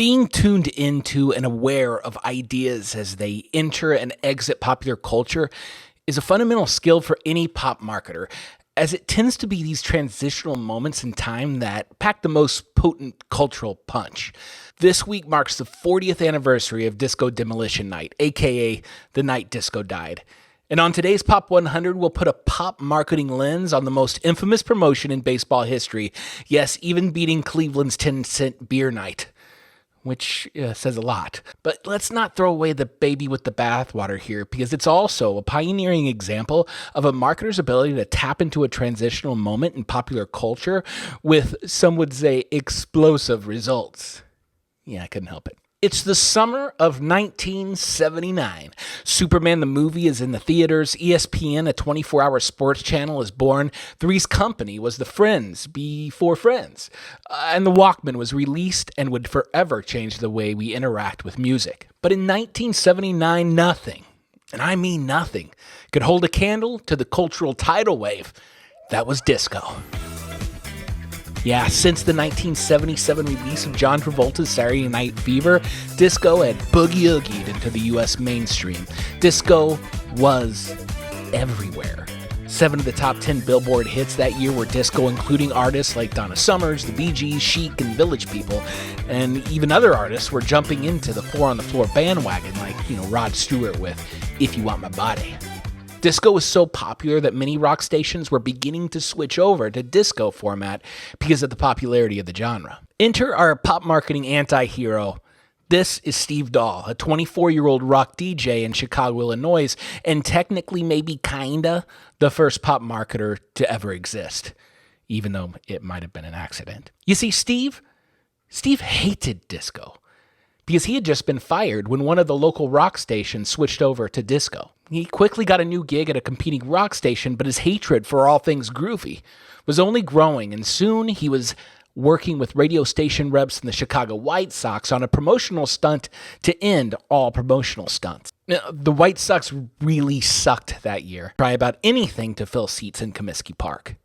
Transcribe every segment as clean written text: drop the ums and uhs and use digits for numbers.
Being tuned into and aware of ideas as they enter and exit popular culture is a fundamental skill for any pop marketer, as it tends to be these transitional moments in time that pack the most potent cultural punch. This week marks the 40th anniversary of Disco Demolition Night, aka the night disco died. And on today's Pop 100, we'll put a pop marketing lens on the most infamous promotion in baseball history. Yes, even beating Cleveland's 10-cent beer night. Which says a lot. But let's not throw away the baby with the bathwater here, because it's also a pioneering example of a marketer's ability to tap into a transitional moment in popular culture with, some would say, explosive results. Yeah, I couldn't help it. It's the summer of 1979. Superman the movie is in the theaters. ESPN, a 24-hour sports channel, is born. Three's Company was the Friends before Friends. And the Walkman was released and would forever change the way we interact with music. But in 1979, nothing, and I mean nothing, could hold a candle to the cultural tidal wave that was disco. Yeah, since the 1977 release of John Travolta's Saturday Night Fever, disco had boogie-oogied into the U.S. mainstream. Disco was everywhere. 7 of the top 10 Billboard hits that year were disco, including artists like Donna Summers, the Bee Gees, Chic, and Village People. And even other artists were jumping into the Four on the Floor bandwagon, like, Rod Stewart with If You Want My Body. Disco was so popular that many rock stations were beginning to switch over to disco format because of the popularity of the genre. Enter our pop marketing anti-hero. This is Steve Dahl, a 24-year-old rock DJ in Chicago, Illinois, and technically maybe kinda the first pop marketer to ever exist, even though it might have been an accident. You see, Steve hated disco because he had just been fired when one of the local rock stations switched over to disco. He quickly got a new gig at a competing rock station, but his hatred for all things groovy was only growing, and soon he was working with radio station reps in the Chicago White Sox on a promotional stunt to end all promotional stunts. Now, the White Sox really sucked that year. Try about anything to fill seats in Comiskey Park.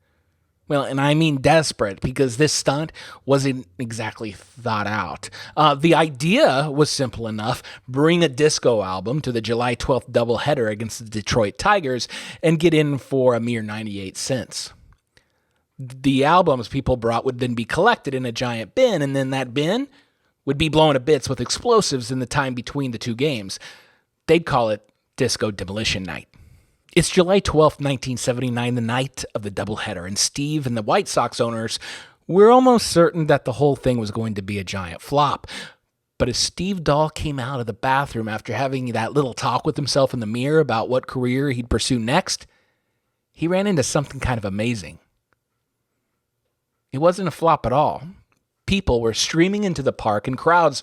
Well, and I mean desperate, because this stunt wasn't exactly thought out. The idea was simple enough. Bring a disco album to the July 12th doubleheader against the Detroit Tigers and get in for a mere 98 cents. The albums people brought would then be collected in a giant bin, and then that bin would be blown to bits with explosives in the time between the two games. They'd call it Disco Demolition Night. It's July 12th, 1979, the night of the doubleheader, and Steve and the White Sox owners were almost certain that the whole thing was going to be a giant flop. But as Steve Dahl came out of the bathroom after having that little talk with himself in the mirror about what career he'd pursue next, he ran into something kind of amazing. It wasn't a flop at all. People were streaming into the park, and crowds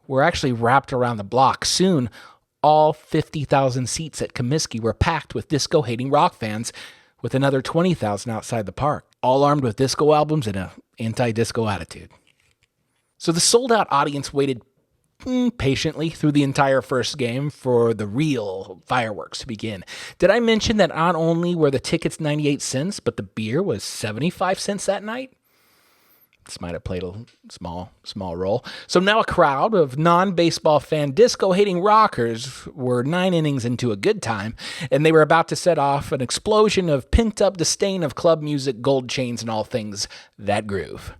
were actually wrapped around the block. Soon, all 50,000 seats at Comiskey were packed with disco-hating rock fans, with another 20,000 outside the park, all armed with disco albums and an anti-disco attitude. So the sold-out audience waited patiently through the entire first game for the real fireworks to begin. Did I mention that not only were the tickets 98 cents, but the beer was 75 cents that night? This might have played a small role. So now a crowd of non-baseball fan disco-hating rockers were 9 innings into a good time, and they were about to set off an explosion of pent-up disdain of club music, gold chains, and all things that groove.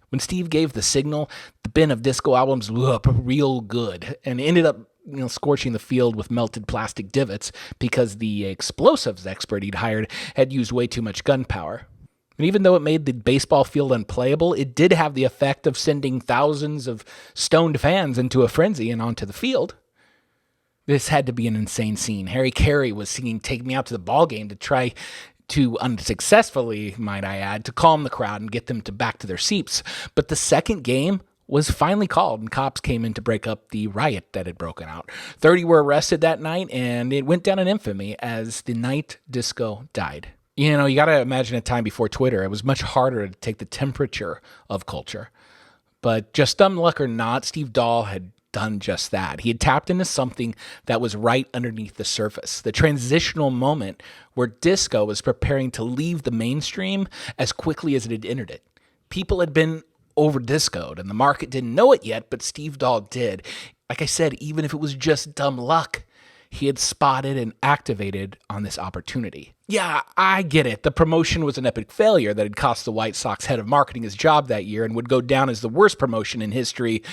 When Steve gave the signal, the bin of disco albums blew up real good and ended up scorching the field with melted plastic divots because the explosives expert he'd hired had used way too much gunpowder. And even though it made the baseball field unplayable, it did have the effect of sending thousands of stoned fans into a frenzy and onto the field. This had to be an insane scene. Harry Carey was singing Take Me Out to the Ball Game to try to, unsuccessfully, might I add, to calm the crowd and get them back to their seats. But the second game was finally called, and cops came in to break up the riot that had broken out. 30 were arrested that night, and it went down in infamy as the night disco died. You got to imagine a time before Twitter. It was much harder to take the temperature of culture. But just dumb luck or not, Steve Dahl had done just that. He had tapped into something that was right underneath the surface, the transitional moment where disco was preparing to leave the mainstream as quickly as it had entered it. People had been over-discoed, and the market didn't know it yet, but Steve Dahl did. Like I said, even if it was just dumb luck, he had spotted and activated on this opportunity. Yeah, I get it. The promotion was an epic failure that had cost the White Sox head of marketing his job that year and would go down as the worst promotion in history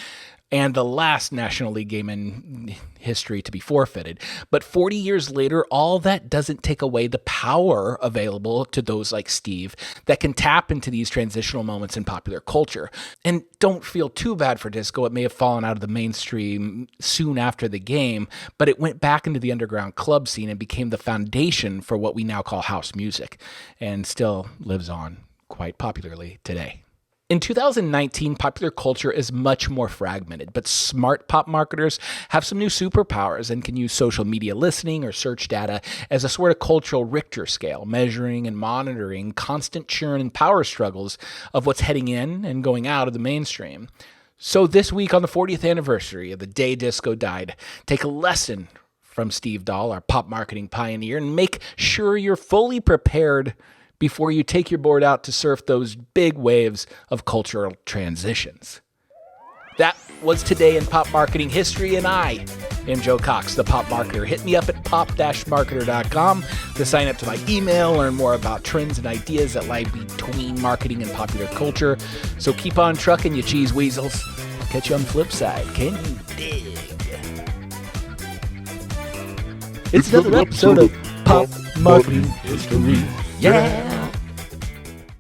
and the last National League game in history to be forfeited. But 40 years later, all that doesn't take away the power available to those like Steve that can tap into these transitional moments in popular culture. And don't feel too bad for disco. It may have fallen out of the mainstream soon after the game, but it went back into the underground club scene and became the foundation for what we now call house music, and still lives on quite popularly today. In 2019, popular culture is much more fragmented, but smart pop marketers have some new superpowers and can use social media listening or search data as a sort of cultural Richter scale, measuring and monitoring constant churn and power struggles of what's heading in and going out of the mainstream. So this week, on the 40th anniversary of the day disco died, take a lesson from Steve Dahl, our pop marketing pioneer, and make sure you're fully prepared before you take your board out to surf those big waves of cultural transitions. That was Today in Pop Marketing History, and I am Joe Cox, the Pop Marketer. Hit me up at pop-marketer.com to sign up to my email, learn more about trends and ideas that lie between marketing and popular culture. So keep on trucking, you cheese weasels. I'll catch you on the flip side. Can you dig? It's another episode of Pop Marketing History. Yeah.